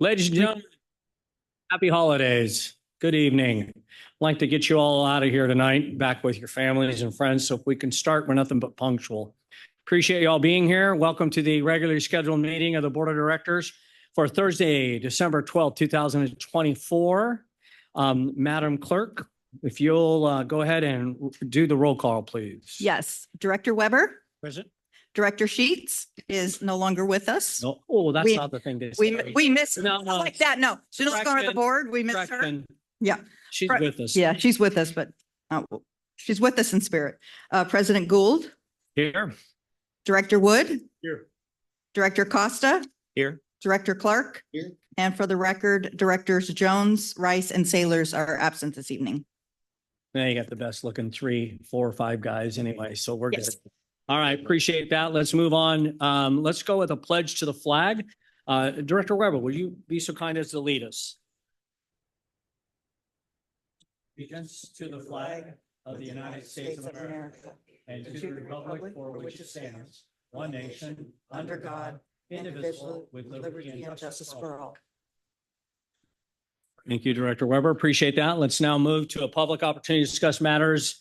Ladies and gentlemen, happy holidays. Good evening. I'd like to get you all out of here tonight, back with your families and friends. So if we can start, we're nothing but punctual. Appreciate you all being here. Welcome to the regularly scheduled meeting of the Board of Directors for Thursday, December 12th, 2024. Madam Clerk, if you'll go ahead and do the roll call, please. Yes, Director Weber, Present. Director Sheets is no longer with us. No, oh, that's We- not the thing to We, say. we missed, No, no. like that, no. She was going to the Correction. board, we missed her. Correction. Yeah. She's Right. with us. Yeah, she's with us, but she's with us in spirit. President Gould, Here. Director Wood, Here. Director Costa, Here. Director Clark. Here. And for the record, Directors Jones, Rice, and Sailors are absent this evening. Now you got the best looking 3, 4, 5 guys anyway, so we're good. Yes. All right, appreciate that. Let's move on. Let's go with a pledge to the flag. Director Weber, will you be so kind as to lead us? Allegiance to the flag of the United States of America and to the republic for which it stands, one nation, under God, indivisible, with liberty and justice for all. Thank you, Director Weber. Appreciate that. Let's now move to a public opportunity to discuss matters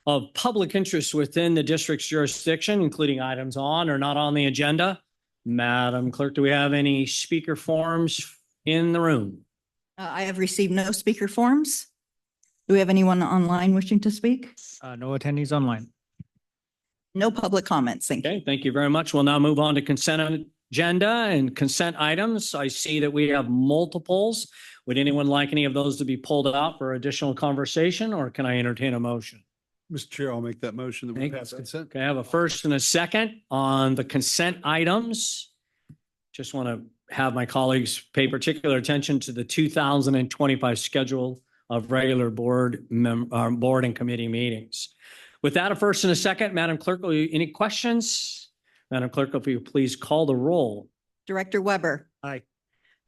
of public interest within the district's jurisdiction, including items on or not on the agenda. Madam Clerk, do we have any speaker forms in the room? I have received no speaker forms. Do we have anyone online wishing to speak? No attendees online. No public comments. Thank you. Okay, thank you very much. We'll now move on to consent agenda and consent items. I see that we have multiples. Would anyone like any of those to be pulled out for additional conversation, or can I entertain a motion? Mr. Chair, I'll make that motion that we Thank- pass consent. Okay, I have a first and a second on the consent items. Just want to have my colleagues pay particular attention to the 2025 schedule of regular board and committee meetings. With that, a first and a second, Madam Clerk, any questions? Madam Clerk, if you please call the roll. Director Weber. Aye.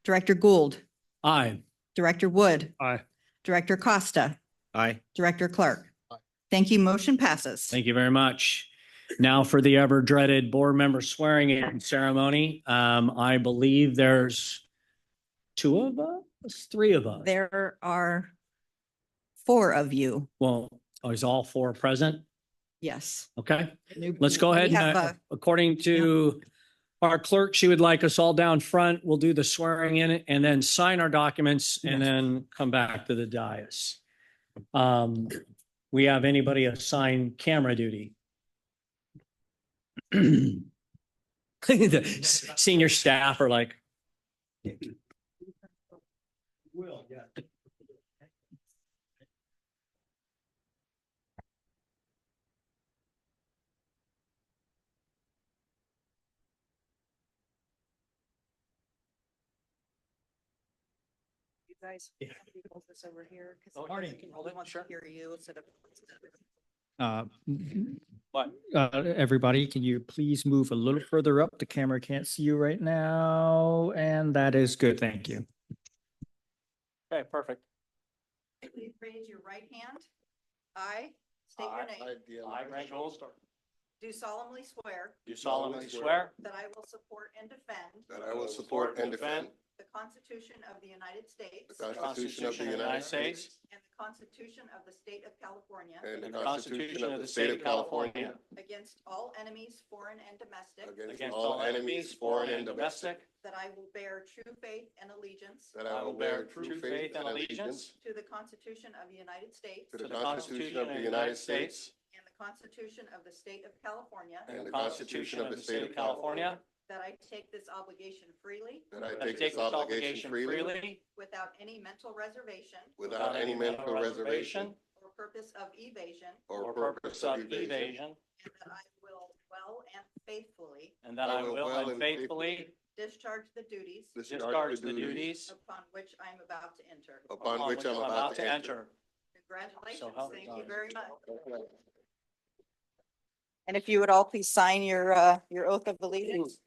Director Gould, Aye. Director Wood, Aye. Director Costa, Aye. Director Clark. Thank you. Motion passes. Thank you very much. Now for the ever dreaded board member swearing in ceremony. I believe there's 2 of us, 3 of us. There are 4 of you. Well, is all 4 present? Yes. Okay, let's go ahead We and have, according to our clerk, she would like us all down front. We'll do the swearing in and then sign our documents and then come back to the dais. We have anybody assigned camera duty? The senior staff are like. Will, yeah. You guys, Yeah. can you hold this over here? 'Cause Oh, Arnie, you can hold it, wants to sure. Hear you instead of. What? Everybody, can you please move a little further up? The camera can't see you right now, and that is good. Thank you. Okay, perfect. Please raise your right hand. I state your name. I, Grant Goldstar, Do solemnly swear do solemnly swear that I will support and defend That I will support and defend the Constitution of the United States the Constitution of the United States and the Constitution of the State of California and the Constitution of the State of California against all enemies, foreign and domestic, against all enemies, foreign and domestic, that I will bear true faith and allegiance that I will bear true faith and allegiance to the Constitution of the United States to the Constitution of the United States and the Constitution of the State of California, and the Constitution of the State of California, that I take this obligation freely that I take this obligation freely without any mental reservation without any mental reservation or purpose of evasion, or purpose of evasion, and that I will well and faithfully and that I will and faithfully discharge the duties discharge the duties upon which I am about to enter. upon which I'm about to enter. Congratulations. help Thank God. you very much. And if you would all please sign your oath of allegiance.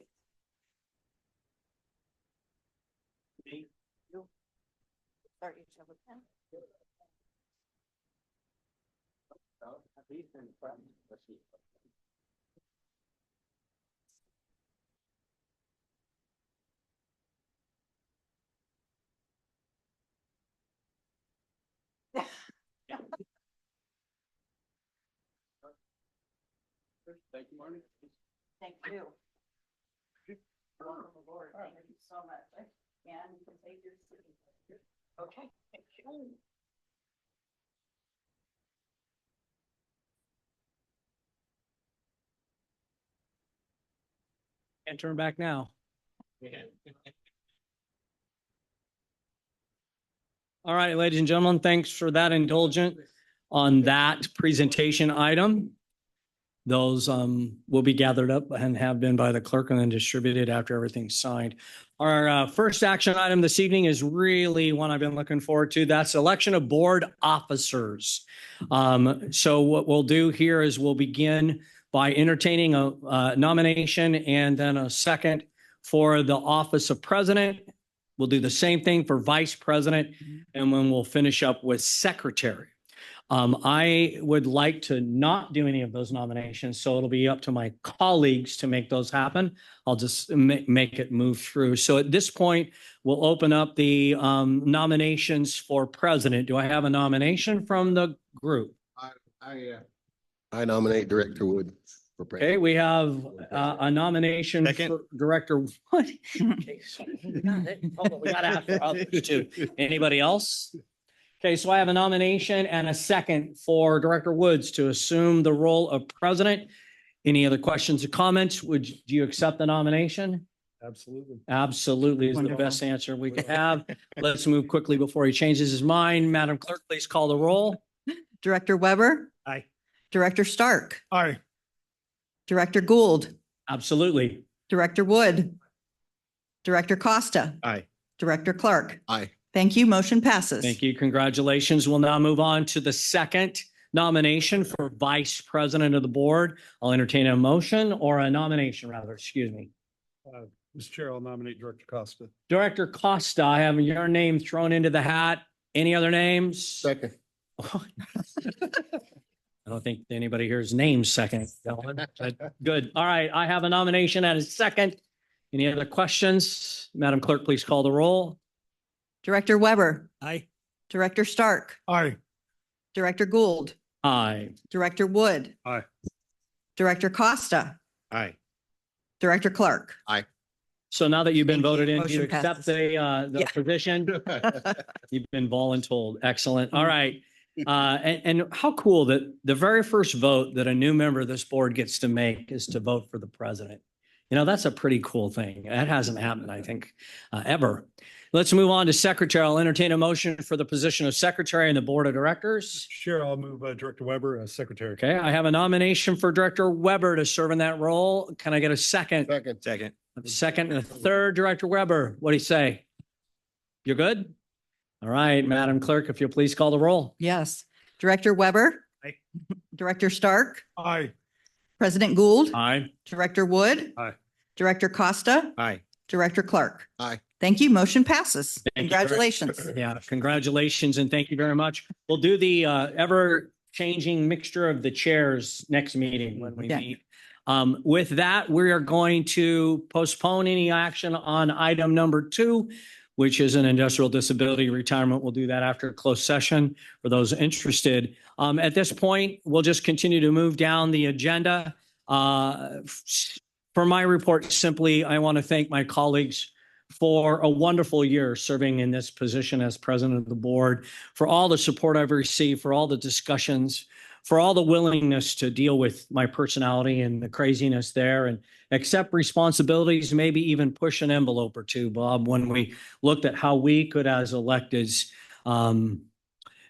Start each of them. Thank you, Marty. Thank you. Welcome aboard. Thank you so much. And you can take your seat. Okay. Thank you. Can't turn back now. All right, ladies and gentlemen, thanks for that indulgence on that presentation item. Those will be gathered up and have been by the clerk and then distributed after everything's signed. Our first action item this evening is really one I've been looking forward to. That's election of board officers. So what we'll do here is we'll begin by entertaining a nomination and then a second for the office of president. We'll do the same thing for vice president, and then we'll finish up with secretary. I would like to not do any of those nominations, so it'll be up to my colleagues to make those happen. I'll just make it move through. So at this point, we'll open up the nominations for president. Do I have a nomination from the group? I nominate Director Wood for president. Okay, we have a nomination Second. for Director Wood. Okay, so we gotta ask for others too. Anybody else? Okay, so I have a nomination and a second for Director Woods to assume the role of president. Any other questions or comments? Do you accept the nomination? Absolutely. Absolutely is the Wonderful. best answer we could have. Let's move quickly before he changes his mind. Madam Clerk, please call the roll. Director Weber, Aye. Director Stark, Aye. Director Gould, Absolutely. Director Wood, Director Costa, Aye. Director Clark. Aye. Thank you. Motion passes. Thank you. Congratulations. We'll now move on to the second nomination for vice president of the board. I'll entertain a motion or a nomination rather, excuse me. Mr. Chair, I'll nominate Director Costa. Director Costa, I have your name thrown into the hat. Any other names? Second. I don't think anybody here's names second. Good. All right. I have a nomination and a second. Any other questions? Madam Clerk, please call the roll. Director Weber, Aye. Director Stark, Aye. Director Gould, Aye. Director Wood. Aye. Director Costa, Aye. Director Clark. So now that you've been Thank you. voted in, do you Motion accept passes. the Yeah. position? You've been voluntold. Excellent. All right. And how cool that the very first vote that a new member of this board gets to make is to vote for the president. You know, that's a pretty cool thing. That hasn't happened, I think, ever. Let's move on to secretary. I'll entertain a motion for the position of secretary in the board of directors. Chair, I'll move Director Weber as secretary. Okay, I have a nomination for Director Weber to serve in that role. Can I get a second? Second. Second. A second and a third, Director Weber. What do you say? You're good? All right, Madam Clerk, if you'll please call the roll. Yes. Director Weber. Aye. Director Stark, Aye. President Gould, Aye. Director Wood. Aye. Director Costa, Aye. Director Clark. Aye. Thank you. Motion passes. Thank you very- Congratulations. Yeah, congratulations and thank you very much. We'll do the ever-changing mixture of the chairs next meeting when we Yeah. meet. With that, we are going to postpone any action on item number 2, which is an industrial disability retirement. We'll do that after a closed session for those interested. At this point, we'll just continue to move down the agenda. For my report, simply, I want to thank my colleagues for a wonderful year serving in this position as president of the board, for all the support I've received, for all the discussions, for all the willingness to deal with my personality and the craziness there and accept responsibilities, maybe even push an envelope or two, Bob, when we looked at how we could, as electeds,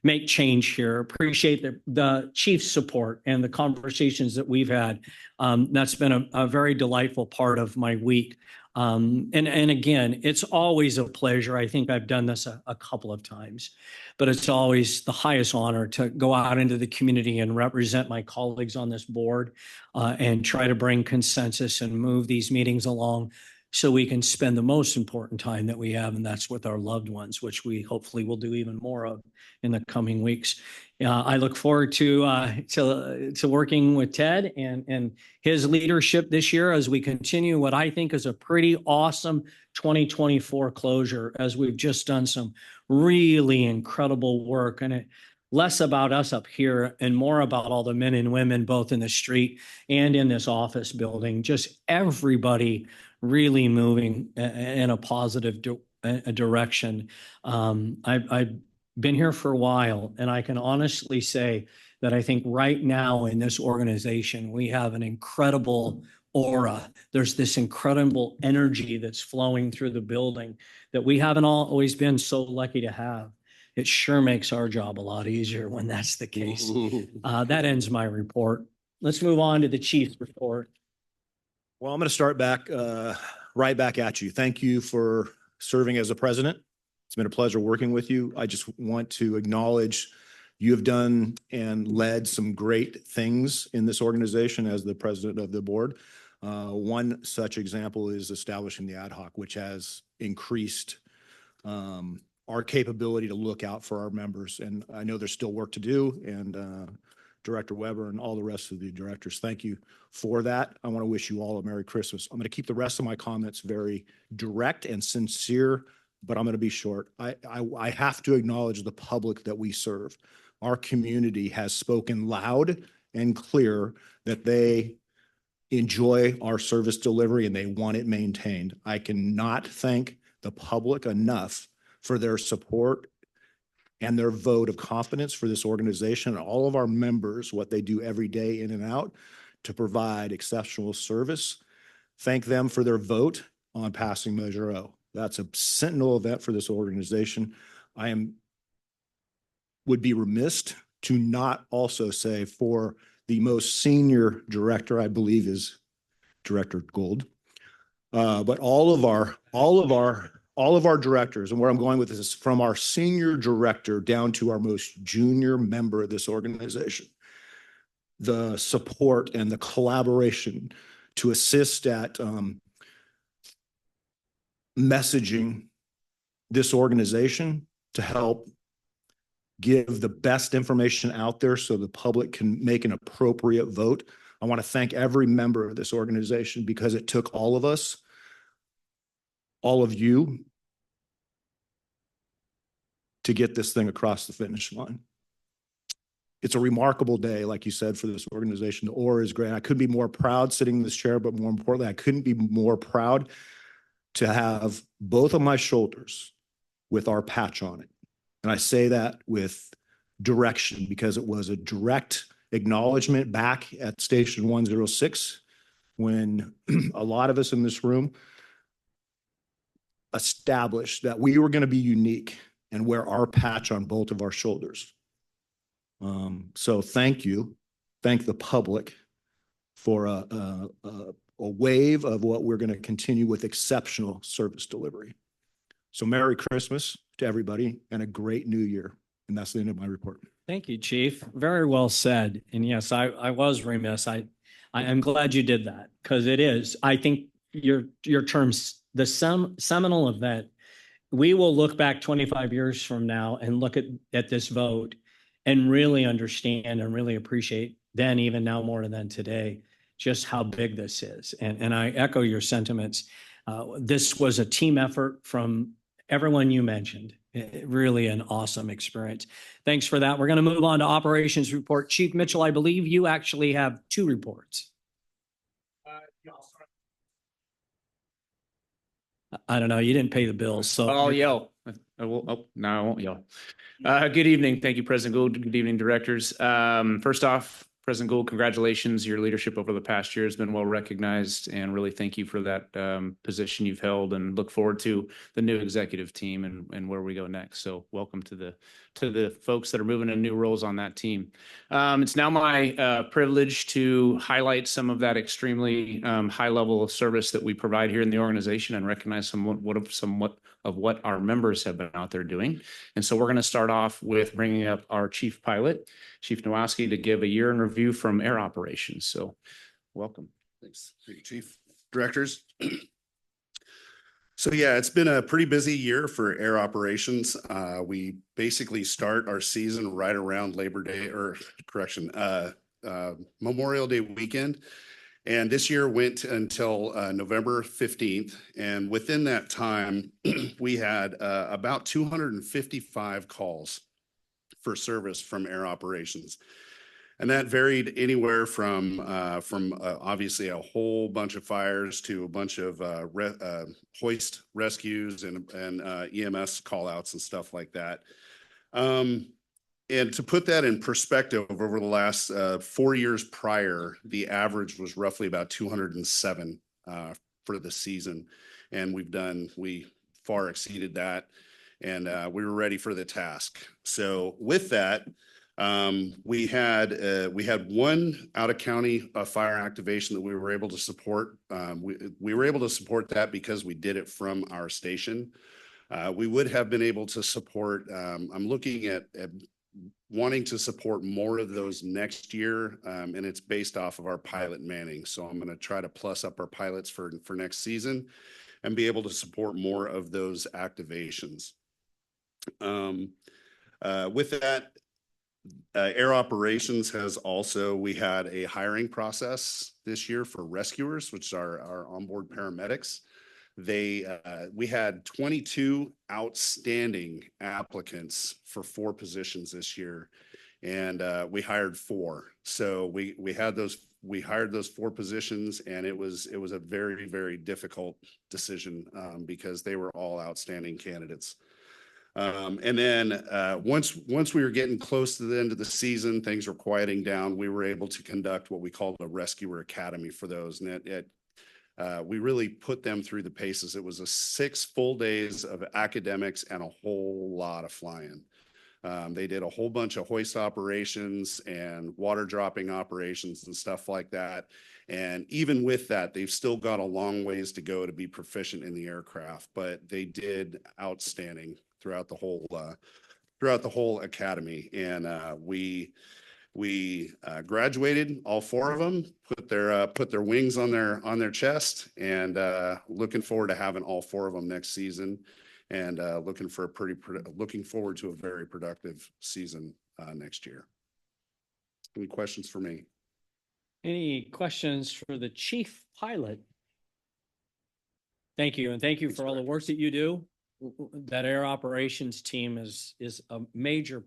make change here. Appreciate the chief's support and the conversations that we've had. That's been a very delightful part of my week. And again, it's always a pleasure. I think I've done this a couple of times, but it's always the highest honor to go out into the community and represent my colleagues on this board and try to bring consensus and move these meetings along so we can spend the most important time that we have, and that's with our loved ones, which we hopefully will do even more of in the coming weeks. I look forward to working with Ted and his leadership this year as we continue what I think is a pretty awesome 2024 closure, as we've just done some really incredible work. And less about us up here and more about all the men and women, both in the street and in this office building, just everybody really moving in a positive direction. I've been here for a while, and I can honestly say that I think right now in this organization, we have an incredible aura. There's this incredible energy that's flowing through the building that we haven't always been so lucky to have. It sure makes our job a lot easier when that's the case. That ends my report. Let's move on to the chief's report. Well, I'm going to start back, right back at you. Thank you for serving as a president. It's been a pleasure working with you. I just want to acknowledge you have done and led some great things in this organization as the president of the board. One such example is establishing the ad hoc, which has increased our capability to look out for our members. And I know there's still work to do. And Director Weber and all the rest of the directors, thank you for that. I want to wish you all a Merry Christmas. I'm going to keep the rest of my comments very direct and sincere, but I'm going to be short. I have to acknowledge the public that we serve. Our community has spoken loud and clear that they enjoy our service delivery and they want it maintained. I cannot thank the public enough for their support and their vote of confidence for this organization and all of our members, what they do every day in and out to provide exceptional service. Thank them for their vote on passing Measure O. That's a sentinel event for this organization. Would be remiss to not also say for the most senior director, I believe is Director Gold. But all of our directors, and where I'm going with this is from our senior director down to our most junior member of this organization, the support and the collaboration to assist at messaging this organization to help give the best information out there so the public can make an appropriate vote. I want to thank every member of this organization because it took all of us, all of you, to get this thing across the finish line. It's a remarkable day, like you said, for this organization. The aura is great. I couldn't be more proud sitting in this chair, but more importantly, I couldn't be more proud to have both of my shoulders with our patch on it. And I say that with direction because it was a direct acknowledgement back at Station 106 when a lot of us in this room established that we were going to be unique and wear our patch on both of our shoulders. So thank you. Thank the public for a wave of what we're going to continue with exceptional service delivery. So Merry Christmas to everybody and a great new year. And that's the end of my report. Thank you, Chief. Very well said. And yes, I was remiss. I am glad you did that because it is. I think your terms, the seminal event, we will look back 25 years from now and look at this vote and really understand and really appreciate then, even now more than today, just how big this is. And I echo your sentiments. This was a team effort from everyone you mentioned. Really an awesome experience. Thanks for that. We're going to move on to operations report. Chief Mitchell, I believe you actually have two reports. I don't know. You didn't pay the bills, so. I'll yell. No, I won't yell. Good evening. Thank you, President Gould. Good evening, directors. First off, President Gould, congratulations. Your leadership over the past year has been well recognized, and really thank you for that position you've held, and look forward to the new executive team and where we go next. So welcome to the folks that are moving in new roles on that team. It's now my privilege to highlight some of that extremely high level of service that we provide here in the organization and recognize somewhat of what our members have been out there doing. And so we're going to start off with bringing up our chief pilot, Chief Nowosky, to give a year in review from air operations. So welcome. Thanks, Chief. Directors. So yeah, it's been a pretty busy year for air operations. We basically start our season right around Labor Day, or correction, Memorial Day weekend. And this year went until November 15th. And within that time, we had about 255 calls for service from air operations. And that varied anywhere from obviously a whole bunch of fires to a bunch of hoist rescues and EMS call outs and stuff like that. And to put that in perspective, over the last 4 years prior, the average was roughly about 207 for the season. And we far exceeded that, and we were ready for the task. So with that, we had one out of county fire activation that we were able to support. We were able to support that because we did it from our station. We would have been able to support, I'm looking at wanting to support more of those next year, and it's based off of our pilot manning. So I'm going to try to plus up our pilots for next season and be able to support more of those activations. With that, air operations has also, we had a hiring process this year for rescuers, which are our onboard paramedics. We had 22 outstanding applicants for 4 positions this year, and we hired 4. So we hired those 4 positions, and it was a very, very difficult decision because they were all outstanding candidates. And then once we were getting close to the end of the season, things were quieting down. We were able to conduct what we called a rescuer academy for those, and we really put them through the paces. It was 6 full days of academics and a whole lot of flying. They did a whole bunch of hoist operations and water dropping operations and stuff like that. And even with that, they've still got a long ways to go to be proficient in the aircraft, but they did outstanding throughout the whole academy. And we graduated, all 4 of them, put their wings on their chest, and looking forward to having all 4 of them next season, and looking forward to a very productive season next year. Any questions for me? Any questions for the chief pilot? Thank you, and thank you for all the work that you do. That air operations team is a major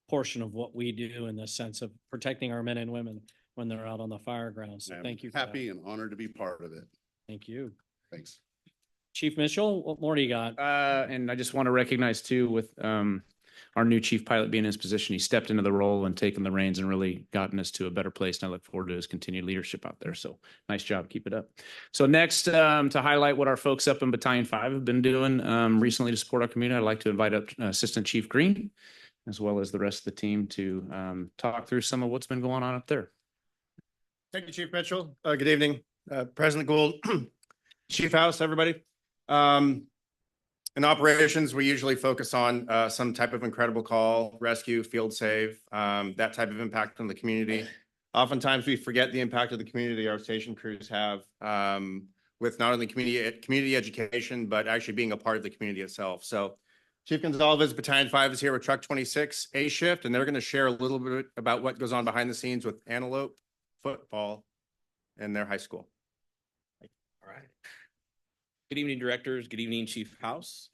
portion of what we do in the sense of protecting our men and women when they're out on the fire ground. So thank you. Happy and honored to be part of it. Thank you. Thanks. Chief Mitchell, what more do you got? And I just want to recognize too, with our new chief pilot being in his position, he stepped into the role and taken the reins and really gotten us to a better place. And I look forward to his continued leadership out there. So nice job. Keep it up. So next, to highlight what our folks up in Battalion 5 have been doing recently to support our community, I'd like to invite up Assistant Chief Green, as well as the rest of the team, to talk through some of what's been going on up there. Thank you, Chief Mitchell. Good evening, President Gould, Chief House, everybody. In operations, we usually focus on some type of incredible call, rescue, field save, that type of impact on the community. Oftentimes, we forget the impact of the community our station crews have with not only community education, but actually being a part of the community itself. So Chief Gonzalez, Battalion 5 is here with Truck 26 A shift, and they're going to share a little bit about what goes on behind the scenes with Antelope football in their high school. All right. Good evening, directors. Good evening, Chief House.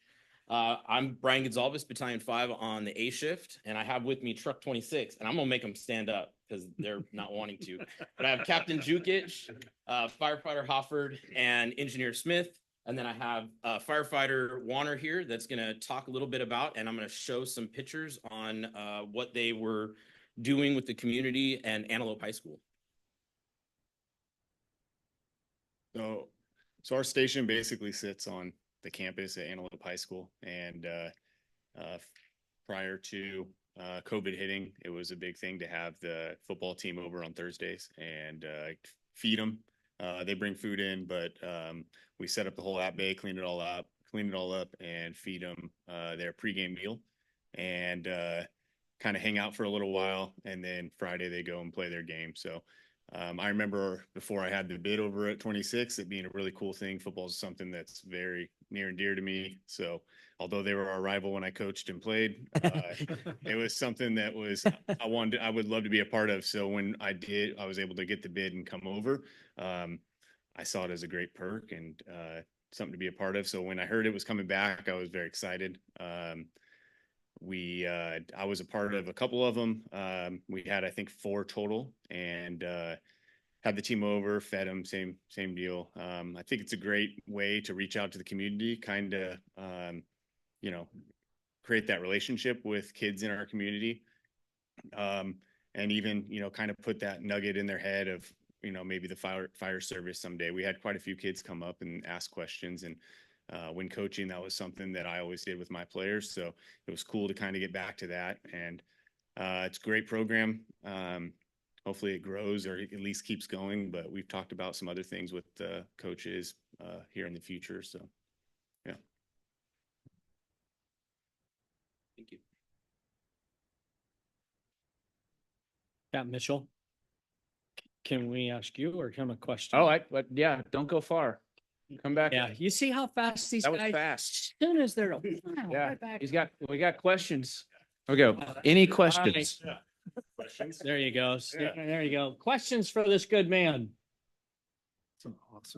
I'm Brian Gonzalez, Battalion 5 on the A shift, and I have with me Truck 26, and I'm going to make them stand up because they're not wanting to. But I have Captain Jukic, Firefighter Hofford, and Engineer Smith. And then I have Firefighter Warner here that's going to talk a little bit about, and I'm going to show some pictures on what they were doing with the community and Antelope High School. So our station basically sits on the campus at Antelope High School, and prior to COVID hitting, it was a big thing to have the football team over on Thursdays and feed them. They bring food in, but we set up the whole app bay, clean it all up, and feed them their pregame meal, and kind of hang out for a little while, and then Friday they go and play their game. So I remember before I had the bid over at 26, it being a really cool thing. Football is something that's very near and dear to me. So although they were our rival when I coached and played, it was something that I would love to be a part of. So when I was able to get the bid and come over. I saw it as a great perk and something to be a part of. So when I heard it was coming back, I was very excited. I was a part of a couple of them. We had, I think, 4 total, and had the team over, fed them, same deal. I think it's a great way to reach out to the community, kind of, create that relationship with kids in our community. And even, kind of put that nugget in their head of, maybe the fire service someday. We had quite a few kids come up and ask questions, and when coaching, that was something that I always did with my players. So it was cool to kind of get back to that. And it's a great program. Hopefully it grows or at least keeps going, but we've talked about some other things with coaches here in the future. So, yeah. Thank you. Yeah, Mitchell. Can we ask you or him a question? Oh, but yeah, don't go far. Come back. Yeah, you see how fast these That was guys, fast. as soon as they're, Yeah, right back. we got questions. Here we go. Any questions? There you go. There you go. Questions for this good man.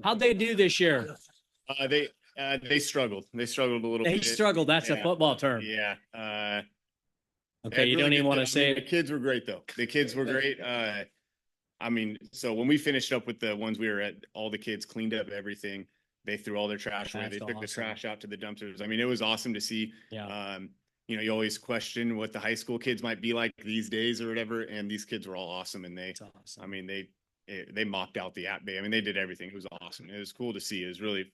How'd they do this year? They struggled. They struggled a little They bit. struggled. That's a Yeah. football term. Yeah. Okay, you don't even want to say The it. kids were great though. The kids were great. So when we finished up with the ones we were at, all the kids cleaned up everything. They threw all their trash away. That's They took the awesome. trash out to the dumpsters. I mean, it was awesome to see. Yeah. You always question what the high school kids might be like these days or whatever. And these kids were all awesome. And That's awesome. I mean, they mocked out the app bay. I mean, they did everything. It was awesome. It was cool to see. It was really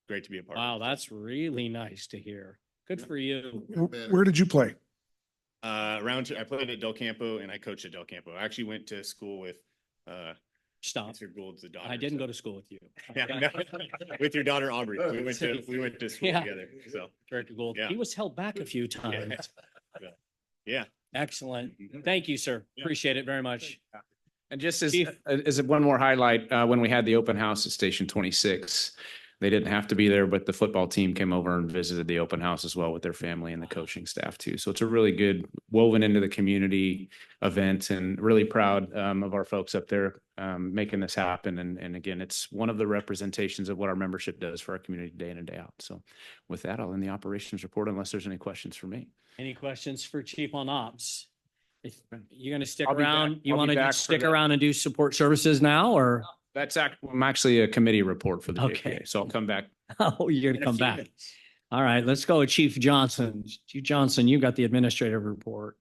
great to be a part Wow, of. that's really nice to hear. Good for you. Where did you play? I played at Del Campo and I coached at Del Campo. I actually went to school with Stop. Mr. Gould's the daughter. I didn't so- go to school with you. Yeah, no, with your daughter Aubrey. We went to school Yeah. together. So Director Gould. Yeah. He was held back a few times. yeah. Excellent. Thank you, sir. Appreciate it very much. And just as, Chief. as one more highlight, when we had the open house at Station 26, they didn't have to be there, but the football team came over and visited the open house as well with their family and the coaching staff too. So it's a really good woven into the community event, and really proud of our folks up there making this happen. And again, it's one of the representations of what our membership does for our community day in and day out. So with that, I'll end the operations report unless there's any questions for me. Any questions for Chief on ops? If you're going to stick I'll be back. around, you I'll want be to back for stick the- around and do support services now, or? I'm actually a committee report for the Okay. JPA, so I'll come back. Oh, you're in going to a come few back. minutes. All right, let's go with Chief Johnson. Chief Johnson, you got the administrative report.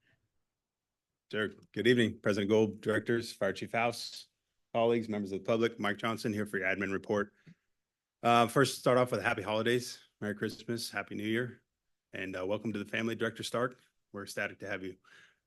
Sure. Good evening, President Gould, directors, Fire Chief House, colleagues, members of the public. Mike Johnson here for your admin report. First, start off with happy holidays, Merry Christmas, Happy New Year, and welcome to the family, Director Stark. We're ecstatic to have you.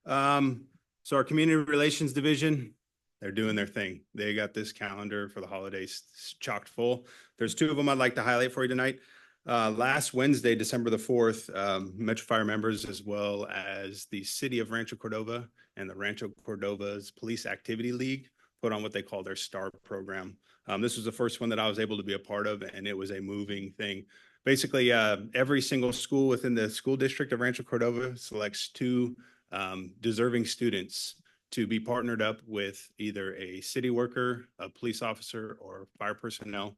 So our Community Relations Division, they're doing their thing. They got this calendar for the holidays chocked full. There's 2 of them I'd like to highlight for you tonight. Last Wednesday, December the 4th, Metro Fire members, as well as the City of Rancho Cordova and the Rancho Cordova's Police Activity League, put on what they call their STAR program. This was the first one that I was able to be a part of, and it was a moving thing. Basically, every single school within the school district of Rancho Cordova selects 2 deserving students to be partnered up with either a city worker, a police officer, or fire personnel.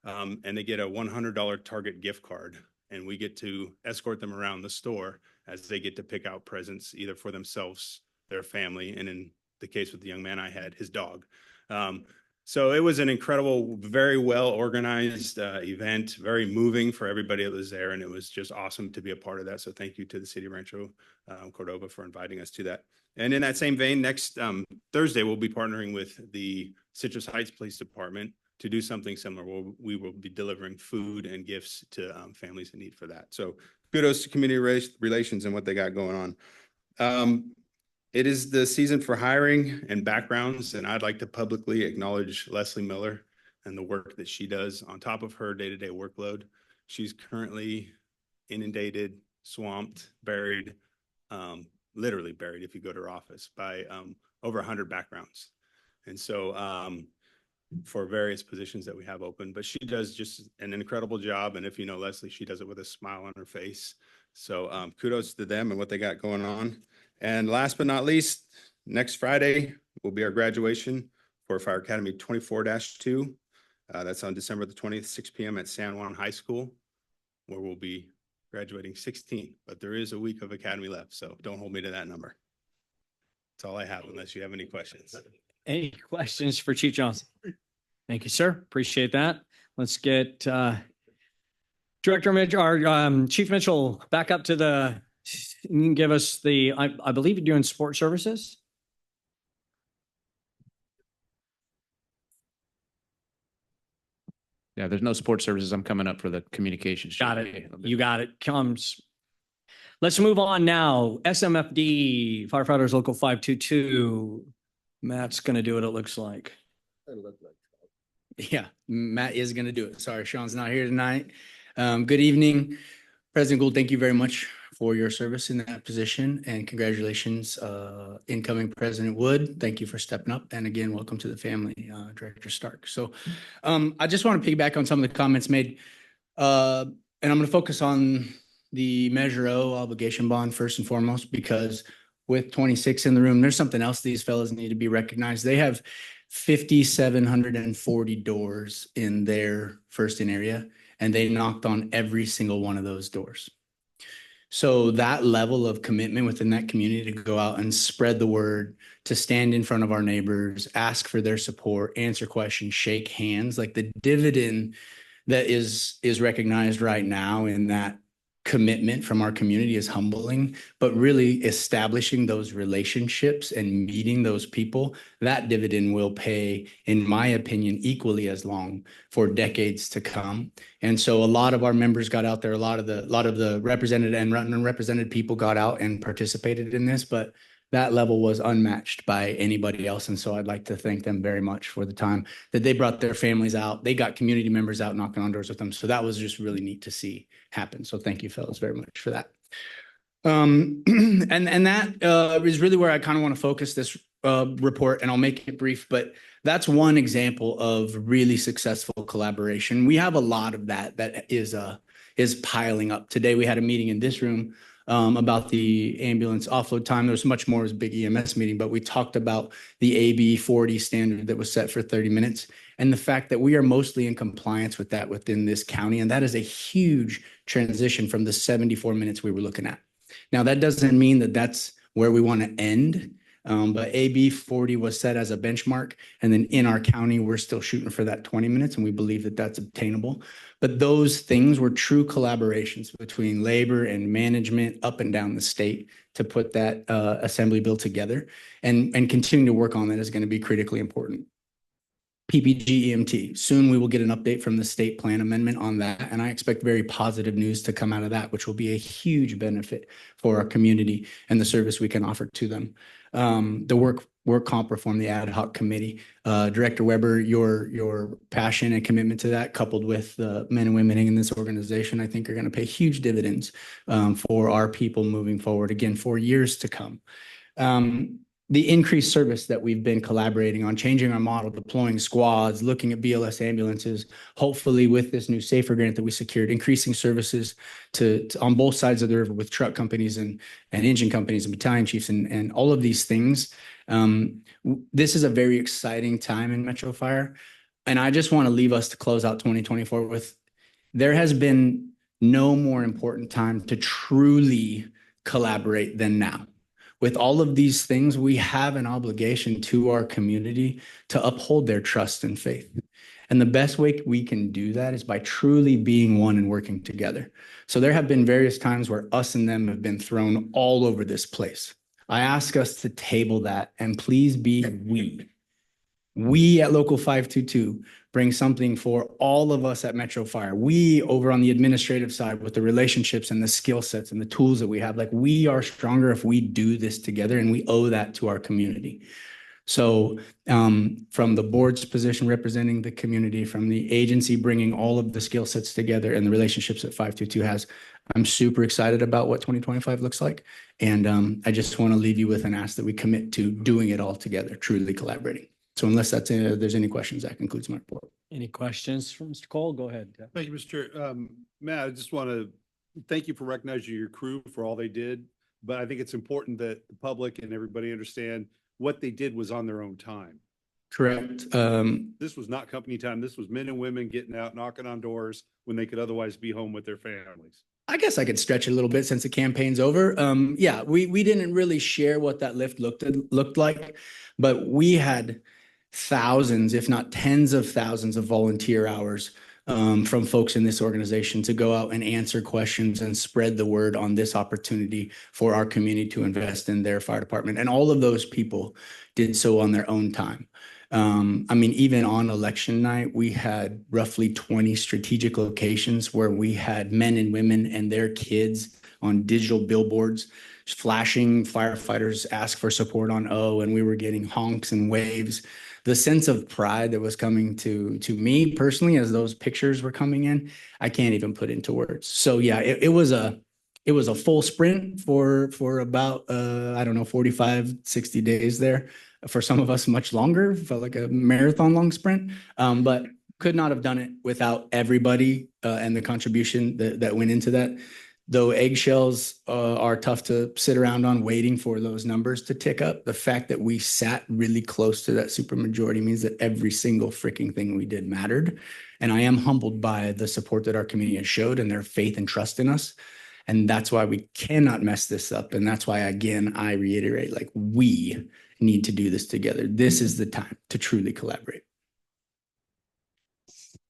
And they get a $100 Target gift card, and we get to escort them around the store as they get to pick out presents either for themselves, their family, and in the case with the young man I had, his dog. So it was an incredible, very well organized event, very moving for everybody that was there, and it was just awesome to be a part of that. So thank you to the City of Rancho Cordova for inviting us to that. And in that same vein, next Thursday, we'll be partnering with the Citrus Heights Police Department to do something similar. We will be delivering food and gifts to families in need for that. So kudos to community relations and what they got going on. It is the season for hiring and backgrounds, and I'd like to publicly acknowledge Leslie Miller and the work that she does on top of her day-to-day workload. She's currently inundated, swamped, buried, literally buried if you go to her office, by over 100 backgrounds. And so for various positions that we have open, but she does just an incredible job. And if you know Leslie, she does it with a smile on her face. So kudos to them and what they got going on. And last but not least, next Friday will be our graduation for Fire Academy 24-2. That's on December the 20th, 6 p.m. at San Juan High School, where we'll be graduating 16, but there is a week of academy left, so don't hold me to that number. That's all I have unless you have any questions. Any questions for Chief Johnson? Thank you, sir. Appreciate that. Let's get Director Mitchell, or Chief Mitchell, back up to you can give us I believe you're doing support services. Yeah, there's no support services. I'm coming up for the communications. Got it. You got it. Let's move on now. SMFD, Firefighters Local 522. Matt's going to do it, it looks like. Yeah, Matt is going to do it. Sorry, Sean's not here tonight. Good evening, President Gould. Thank you very much for your service in that position, and congratulations, incoming President Wood. Thank you for stepping up, and again, welcome to the family, Director Stark. So, I just want to piggyback on some of the comments made, and I'm going to focus on the Measure O obligation bond first and foremost, because with 26 in the room, there's something else these fellows need to be recognized. They have 5,740 doors in their first in area, and they knocked on every single one of those doors. So that level of commitment within that community to go out and spread the word, to stand in front of our neighbors, ask for their support, answer questions, shake hands, like the dividend that is recognized right now in that commitment from our community is humbling, but really establishing those relationships and meeting those people, that dividend will pay, in my opinion, equally as long for decades to come. And so a lot of our members got out there, a lot of the represented and unrepresented people got out and participated in this, but that level was unmatched by anybody else. And so I'd like to thank them very much for the time that they brought their families out. They got community members out knocking on doors with them. So that was just really neat to see happen. So thank you, fellas, very much for that. And that is really where I kind of want to focus this report, and I'll make it brief, but that's one example of really successful collaboration. We have a lot of that is piling up. Today, we had a meeting in this room about the ambulance offload time. There was much more as a big EMS meeting, but we talked about the AB 40 standard that was set for 30 minutes and the fact that we are mostly in compliance with that within this county. And that is a huge transition from the 74 minutes we were looking at. Now, that doesn't mean that that's where we want to end, but AB 40 was set as a benchmark. And then in our county, we're still shooting for that 20 minutes, and we believe that that's obtainable. But those things were true collaborations between labor and management up and down the state to put that assembly bill together, and continuing to work on that is going to be critically important. PPG EMT. Soon we will get an update from the state plan amendment on that, and I expect very positive news to come out of that, which will be a huge benefit for our community and the service we can offer to them. The work comp reform, the ad hoc committee, Director Weber, your passion and commitment to that, coupled with the men and women in this organization, I think are going to pay huge dividends for our people moving forward, again, for years to come. The increased service that we've been collaborating on, changing our model, deploying squads, looking at BLS ambulances, hopefully with this new SAFER grant that we secured, increasing services to on both sides of the river with truck companies and engine companies and battalion chiefs and all of these things. This is a very exciting time in Metro Fire. And I just want to leave us to close out 2024 with, there has been no more important time to truly collaborate than now. With all of these things, we have an obligation to our community to uphold their trust and faith. And the best way we can do that is by truly being one and working together. So there have been various times where us and them have been thrown all over this place. I ask us to table that and please be we. We at Local 522 bring something for all of us at Metro Fire. We over on the administrative side with the relationships and the skill sets and the tools that we have, like we are stronger if we do this together, and we owe that to our community. So from the board's position representing the community, from the agency bringing all of the skill sets together and the relationships that 522 has, I'm super excited about what 2025 looks like. And I just want to leave you with an ask that we commit to doing it all together, truly collaborating. So unless there's any questions, that concludes my report. Any questions from Mr. Cole? Go ahead. Thank you, Mr. Chair. Matt, I just want to thank you for recognizing your crew for all they did. But I think it's important that the public and everybody understand what they did was on their own time. Correct. This was not company time. This was men and women getting out, knocking on doors when they could otherwise be home with their families. I guess I could stretch it a little bit since the campaign's over. Yeah, we didn't really share what that lift looked like, but we had thousands, if not tens of thousands of volunteer hours from folks in this organization to go out and answer questions and spread the word on this opportunity for our community to invest in their fire department. And all of those people did so on their own time. I mean, even on election night, we had roughly 20 strategic locations where we had men and women and their kids on digital billboards flashing firefighters ask for support on O, and we were getting honks and waves. The sense of pride that was coming to me personally as those pictures were coming in, I can't even put into words. So yeah, it was a full sprint for about I don't know, 45, 60 days there. For some of us, much longer, felt like a marathon long sprint, but could not have done it without everybody and the contribution that went into that. Though eggshells are tough to sit around on waiting for those numbers to tick up, the fact that we sat really close to that supermajority means that every single freaking thing we did mattered. And I am humbled by the support that our community has showed and their faith and trust in us. And that's why we cannot mess this up. And that's why, again, I reiterate, like, we need to do this together. This is the time to truly collaborate.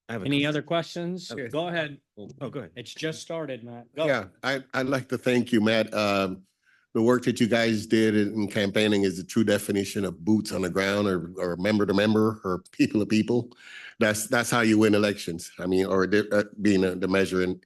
Any other questions? Okay. Go ahead. Oh, go ahead. It's just started, Matt. Go. Yeah, I'd like to thank you, Matt. The work that you guys did in campaigning is the true definition of boots on the ground or member to member or people to people. That's how you win elections. I mean, or being the measure in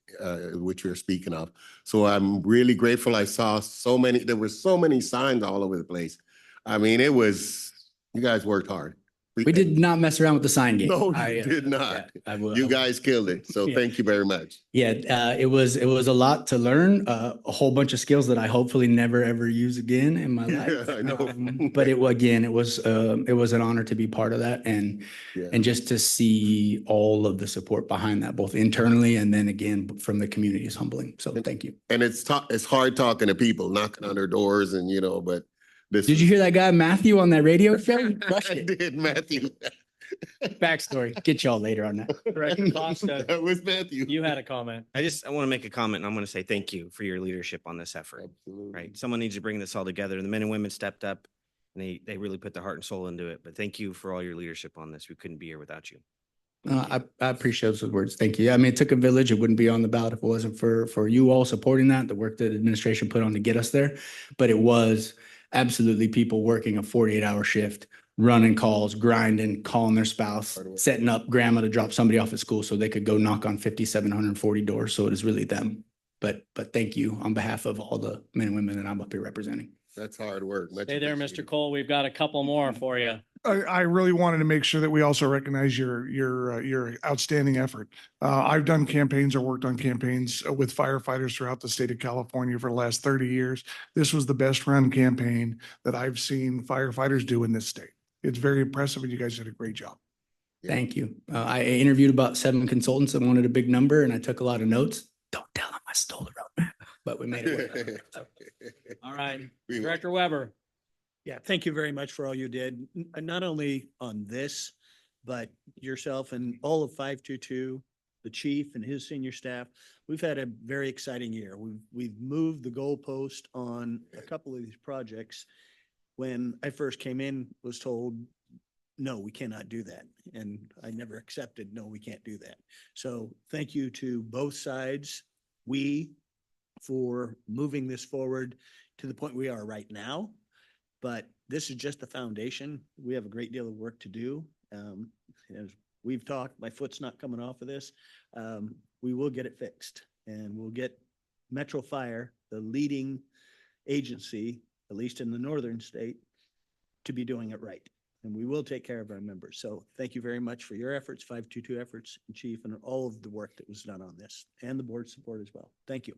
which you're speaking of. So I'm really grateful. I saw there were so many signs all over the place. I mean, you guys worked hard. We did not mess around with the sign game. No, you did not. I will. You guys killed it. So Yeah. thank you very much. Yeah, it was a lot to learn, a whole bunch of skills that I hopefully never ever use again in my life. I know. But it was an honor to be part of that and just to see all of the support behind that, both internally and then again from the community is humbling. So thank you. And it's hard talking to people, knocking on their doors and, but Did you hear that guy Matthew on that radio show? He crushed I it. did, Matthew. Backstory. Get y'all later on that. Greg Costa, That was Matthew. you had a comment. I want to make a comment and I'm going to say thank you for your leadership on this effort. Absolutely. Right. Someone needs to bring this all together. The men and women stepped up and they really put their heart and soul into it. But thank you for all your leadership on this. We couldn't be here without you. I appreciate those words. Thank you. I mean, it took a village. It wouldn't be on the ballot if it wasn't for you all supporting that, the work that the administration put on to get us there. But it was absolutely people working a 48-hour shift, running calls, grinding, calling their spouse, setting up grandma to drop somebody off at school so they could go knock on 5,740 doors. So it is really them. But thank you on behalf of all the men and women that I'm up here representing. That's hard work. Much Hey there, appreciated. Mr. Cole. We've got a couple more for you. I really wanted to make sure that we also recognize your outstanding effort. I've done campaigns or worked on campaigns with firefighters throughout the state of California for the last 30 years. This was the best run campaign that I've seen firefighters do in this state. It's very impressive and you guys did a great job. Thank you. I interviewed about 7 consultants that wanted a big number and I took a lot of notes. Don't tell them I stole the roadmap, but we made it work. All right, Director Weber. Yeah, thank you very much for all you did, not only on this, but yourself and all of 522, the chief and his senior staff. We've had a very exciting year. We've moved the goalpost on a couple of these projects. When I first came in, was told, no, we cannot do that. And I never accepted, no, we can't do that. So thank you to both sides, for moving this forward to the point we are right now. But this is just the foundation. We have a great deal of work to do. As we've talked, my foot's not coming off of this. We will get it fixed and we'll get Metro Fire, the leading agency, at least in the northern state, to be doing it right. And we will take care of our members. So thank you very much for your efforts, 522 efforts, and Chief, and all of the work that was done on this and the board support as well. Thank you.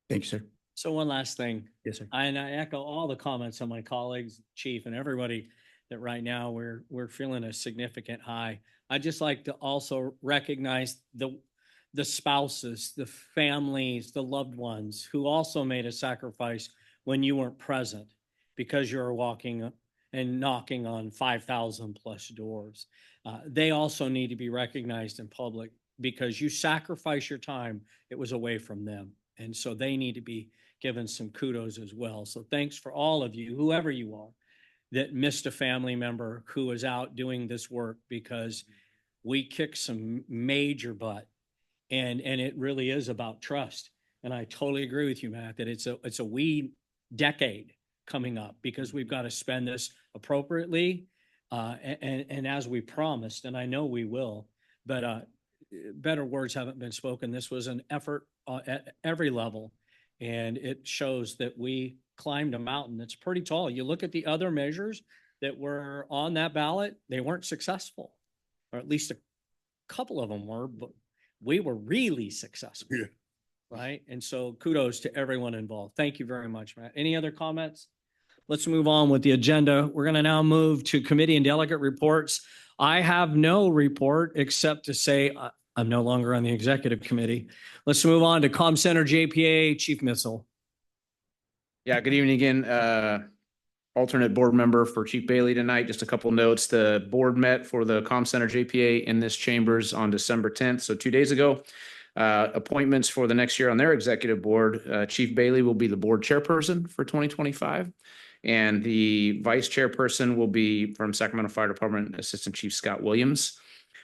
Thank you, sir. So one last thing. Yes, sir. And I echo all the comments of my colleagues, chief, and everybody that right now we're feeling a significant high. I'd just like to also recognize the spouses, the families, the loved ones who also made a sacrifice when you weren't present because you're walking and knocking on 5,000 plus doors. They also need to be recognized in public because you sacrifice your time. It was away from them. And so they need to be given some kudos as well. So thanks for all of you, whoever you are, that missed a family member who was out doing this work, because we kicked some major butt. And it really is about trust. And I totally agree with you, Matt, that it's a we decade coming up, because we've got to spend this appropriately and as we promised, and I know we will, but better words haven't been spoken. This was an effort at every level, and it shows that we climbed a mountain that's pretty tall. You look at the other measures that were on that ballot, they weren't successful, or at least a couple of them were, but we were really successful. Yeah. Right? And so kudos to everyone involved. Thank you very much, Matt. Any other comments? Let's move on with the agenda. We're going to now move to committee and delegate reports. I have no report except to say I'm no longer on the executive committee. Let's move on to Com Center JPA, Chief Mitchell. Yeah, good evening again. Alternate board member for Chief Bailey tonight. Just a couple notes. The board met for the Com Center JPA in this chambers on December 10th, so 2 days ago. Appointments for the next year on their executive board. Chief Bailey will be the board chairperson for 2025. And the vice chairperson will be from Sacramento Fire Department Assistant Chief Scott Williams.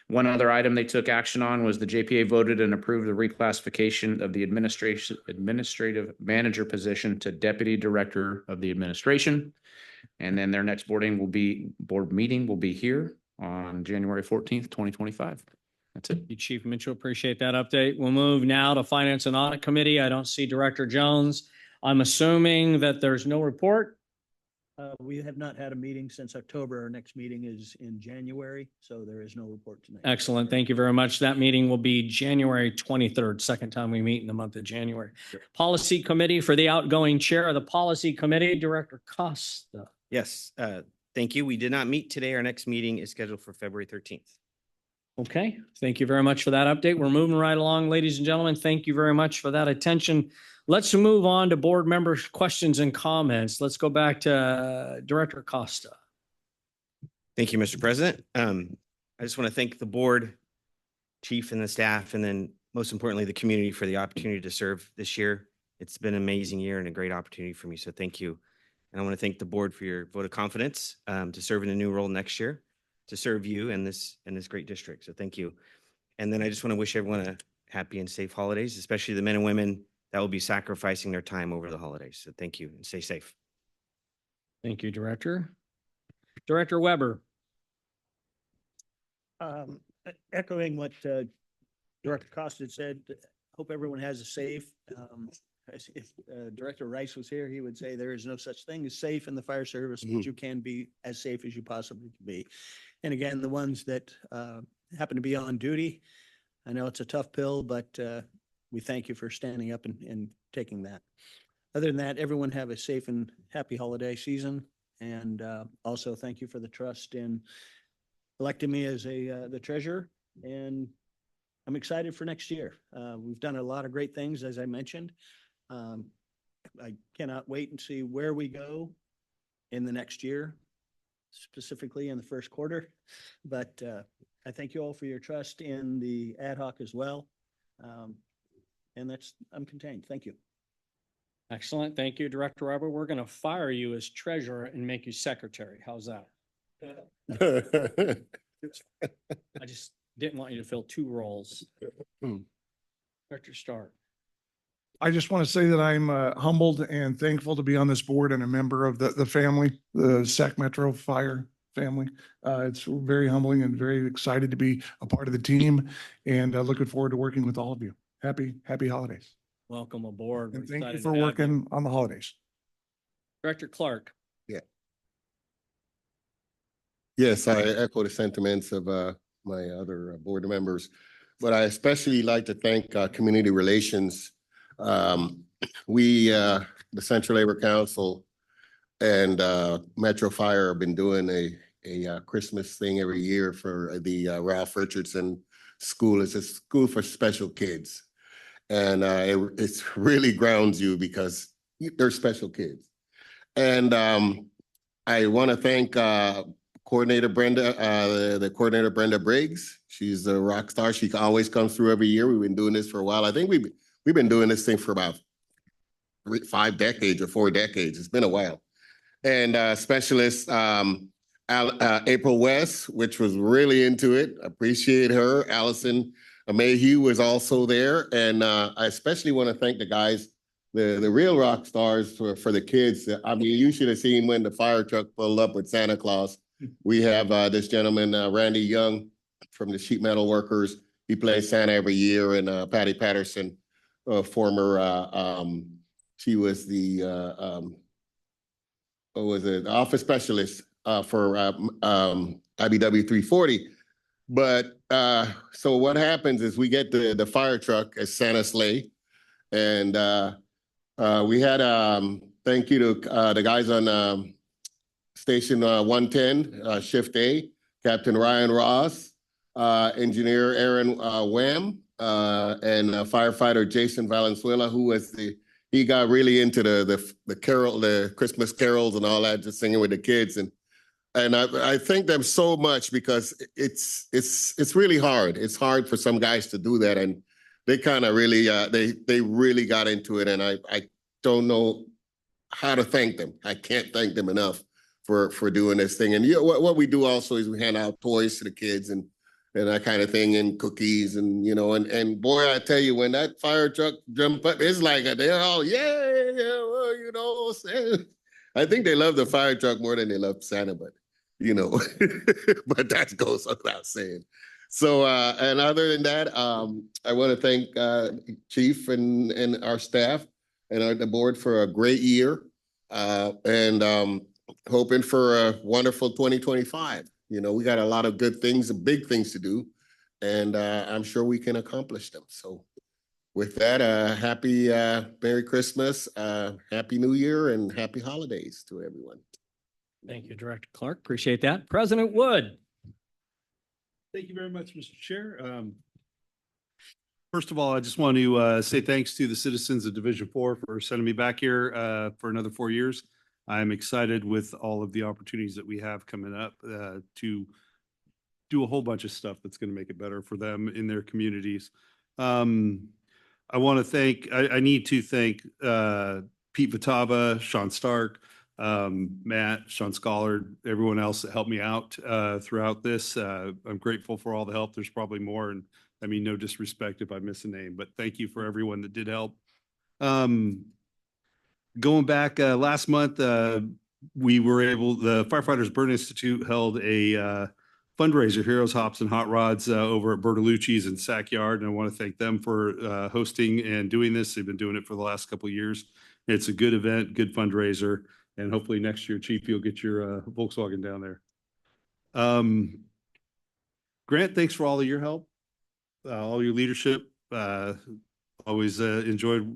One other item they took action on was the JPA voted and approved the reclassification of the administrative manager position to deputy director of the administration. And then their next board meeting will be here on January 14th, 2025. That's it. Chief Mitchell, appreciate that update. We'll move now to Finance and Audit Committee. I don't see Director Jones. I'm assuming that there's no report. We have not had a meeting since October. Our next meeting is in January, so there is no report tonight. Excellent. Thank you very much. That meeting will be January 23rd, second time we meet in the month of January. Sure. Policy Committee, for the outgoing chair of the Policy Committee, Director Costa. Yes, thank you. We did not meet today. Our next meeting is scheduled for February 13th. Okay, thank you very much for that update. We're moving right along, ladies and gentlemen. Thank you very much for that attention. Let's move on to board members' questions and comments. Let's go back to Director Costa. Thank you, Mr. President. I just want to thank the board, chief, and the staff, and then most importantly, the community for the opportunity to serve this year. It's been an amazing year and a great opportunity for me, so thank you. And I want to thank the board for your vote of confidence to serve in a new role next year, to serve you and this great district. So thank you. And then I just want to wish everyone a happy and safe holidays, especially the men and women that will be sacrificing their time over the holidays. So thank you and stay safe. Thank you, Director. Director Weber. Echoing what Director Costa said, hope everyone has a safe. If Director Rice was here, he would say there is no such thing as safe in the fire service, but you can be as safe as you possibly can be. And again, the ones that happen to be on duty, I know it's a tough pill, but we thank you for standing up and taking that. Other than that, everyone have a safe and happy holiday season. And also thank you for the trust in electing me as the treasurer. And I'm excited for next year. We've done a lot of great things, as I mentioned. I cannot wait and see where we go in the next year, specifically in the first quarter. But I thank you all for your trust in the ad hoc as well. And I'm contained. Thank you. Excellent. Thank you, Director Weber. We're going to fire you as treasurer and make you secretary. How's that? I just didn't want you to fill two roles. Director Stark. I just want to say that I'm humbled and thankful to be on this board and a member of the family, the Sac Metro Fire family. It's very humbling and very excited to be a part of the team, and looking forward to working with all of you. Happy holidays. Welcome aboard. And thank you for working on the holidays. Director Clark. Yeah. Yes, I echo the sentiments of my other board members, but I especially like to thank Community Relations. The Central Labor Council and Metro Fire have been doing a Christmas thing every year for the Ralph Richardson School. It's a school for special kids. And it really grounds you because they're special kids. And I want to thank coordinator Brenda, the coordinator Brenda Briggs. She's a rock star. She always comes through every year. We've been doing this for a while. I think we've been doing this thing for about 5 decades or 4 decades. It's been a while. And specialist April West, which was really into it. Appreciate her. Allison Mayhew was also there. And I especially want to thank the guys, the real rock stars for the kids. I mean, you should have seen when the fire truck pulled up with Santa Claus. We have this gentleman, Randy Young from the Sheet Metal Workers. He plays Santa every year. And Patty Patterson, former, she was the, office specialist for IBW 340. But so what happens is we get the fire truck as Santa's sleigh. And we had, thank you to the guys on Station 110, Shift A, Captain Ryan Ross, Engineer Aaron Wham, and firefighter Jason Valenzuela, who was he got really into the Christmas carols and all that, just singing with the kids. And I thank them so much because it's really hard. It's hard for some guys to do that. And they kind of really, they really got into it. And I don't know how to thank them. I can't thank them enough for doing this thing. And what we do also is we hand out toys to the kids and that kind of thing, and cookies, and and boy, I tell you, when that fire truck jump up, it's like they're all well, I think they love the fire truck more than they love Santa, but but that goes without saying. So and other than that, I want to thank Chief and our staff and the board for a great year, and hoping for a wonderful 2025. We got a lot of good things and big things to do, and I'm sure we can accomplish them. So with that, happy Merry Christmas, Happy New Year, and happy holidays to everyone. Thank you, Director Clark. Appreciate that. President Wood. Thank you very much, Mr. Chair. First of all, I just want to say thanks to the citizens of Division 4 for sending me back here for another 4 years. I'm excited with all of the opportunities that we have coming up to do a whole bunch of stuff that's going to make it better for them in their communities. I want to thank, I need to thank Pete Vitava, Sean Stark, Matt, Sean Schollard, everyone else that helped me out throughout this. I'm grateful for all the help. There's probably more, and I mean, no disrespect if I miss a name, but thank you for everyone that did help. Going back last month, we were the Firefighters Burn Institute held a fundraiser, Heroes, Hops, and Hot Rods, over at Bertolucci's in Sac Yard. And I want to thank them for hosting and doing this. They've been doing it for the last couple of years. It's a good event, good fundraiser. And hopefully next year, Chief, you'll get your Volkswagen down there. Grant, thanks for all of your help, all your leadership. Always enjoyed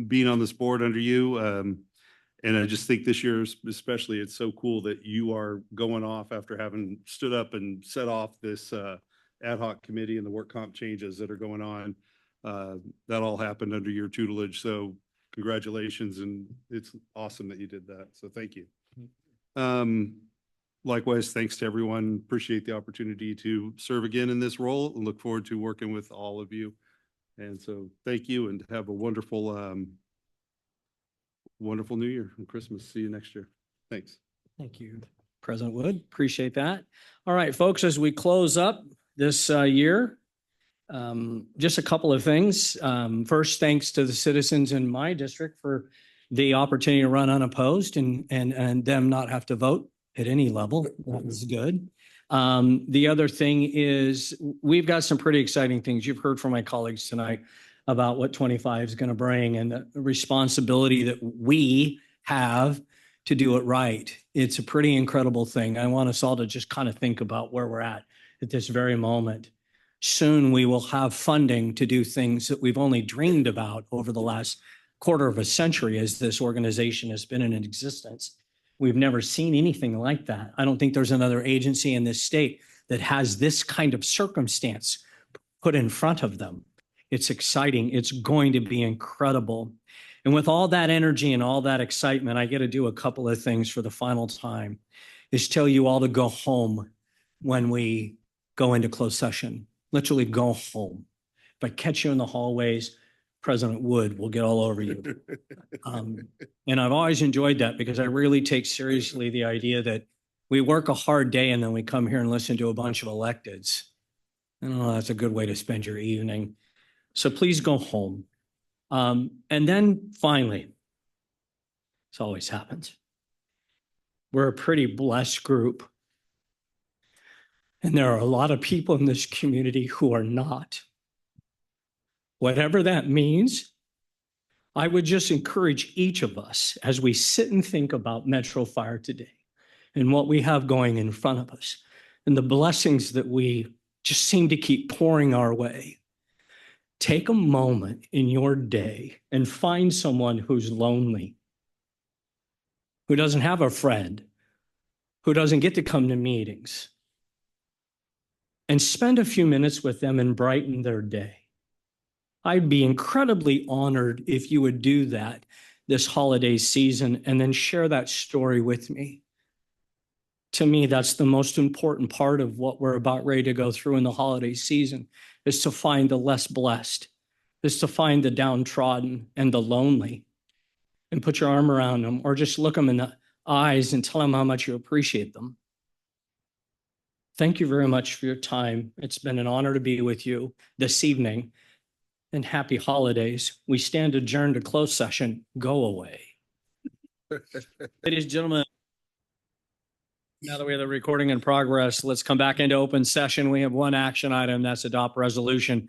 being on this board under you. And I just think this year especially, it's so cool that you are going off after having stood up and set off this ad hoc committee and the work comp changes that are going on. That all happened under your tutelage. So congratulations. And it's awesome that you did that. So thank you. Likewise, thanks to everyone. Appreciate the opportunity to serve again in this role and look forward to working with all of you. And so thank you, and have a wonderful, wonderful New Year and Christmas. See you next year. Thanks. Thank you, President Wood. Appreciate that. All right, folks, as we close up this year, just a couple of things. First, thanks to the citizens in my district for the opportunity to run unopposed and them not have to vote at any level. That was good. The other thing is we've got some pretty exciting things. You've heard from my colleagues tonight about what 25 is going to bring and the responsibility that we have to do it right. It's a pretty incredible thing. I want us all to just kind of think about where we're at this very moment. Soon we will have funding to do things that we've only dreamed about over the last quarter of a century as this organization has been in existence. We've never seen anything like that. I don't think there's another agency in this state that has this kind of circumstance put in front of them. It's exciting. It's going to be incredible. And with all that energy and all that excitement, I get to do a couple of things for the final time. is tell you all to go home when we go into closed session. Literally go home. If I catch you in the hallways, President Wood will get all over you. And I've always enjoyed that because I really take seriously the idea that we work a hard day and then we come here and listen to a bunch of electeds. I don't know, that's a good way to spend your evening. So please go home. And then finally, this always happens. We're a pretty blessed group. And there are a lot of people in this community who are not. Whatever that means, I would just encourage each of us as we sit and think about Metro Fire today and what we have going in front of us and the blessings that we just seem to keep pouring our way. Take a moment in your day and find someone who's lonely, who doesn't have a friend, who doesn't get to come to meetings, and spend a few minutes with them and brighten their day. I'd be incredibly honored if you would do that this holiday season and then share that story with me. To me, that's the most important part of what we're about ready to go through in the holiday season, is to find the less blessed, is to find the downtrodden and the lonely, and put your arm around them or just look them in the eyes and tell them how much you appreciate them. Thank you very much for your time. It's been an honor to be with you this evening. And happy holidays. We stand adjourned to closed session. Go away. Ladies and gentlemen, now that we have the recording in progress, let's come back into open session. We have one action item, that's adopt resolution.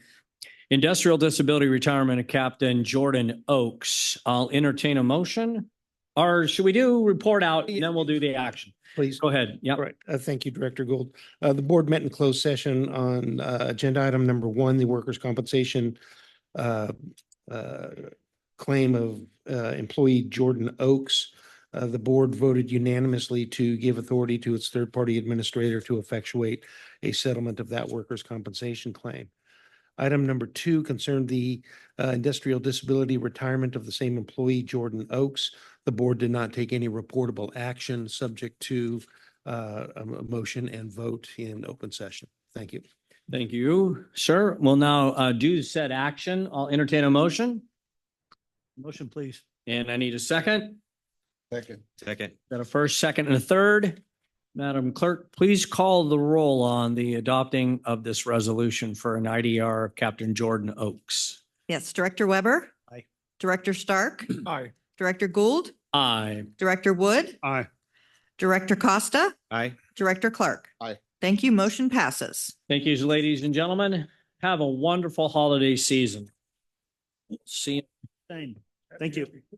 Industrial disability retirement of Captain Jordan Oakes. I'll entertain a motion. Or should we do report out and then we'll do the action? Please. Go ahead. Yeah. Right. Thank you, Director Gould. The board met in closed session on agenda item number 1, the workers' compensation claim of employee Jordan Oakes. The board voted unanimously to give authority to its third-party administrator to effectuate a settlement of that workers' compensation claim. Item number 2 concerned the industrial disability retirement of the same employee, Jordan Oakes. The board did not take any reportable action, subject to a motion and vote in open session. Thank you. Thank you, sir. We'll now do said action. I'll entertain a motion. Motion, please. And I need a second. Second. Second. Got a first, second, and a third. Madam Clerk, please call the roll on the adopting of this resolution for an IDR of Captain Jordan Oakes. Yes, Director Weber. Aye. Director Stark. Aye. Director Gould. Aye. Director Wood. Aye. Director Costa. Aye. Director Clark. Aye. Thank you. Motion passes. Thank you, ladies and gentlemen. Have a wonderful holiday season. See you. Same. Thank you.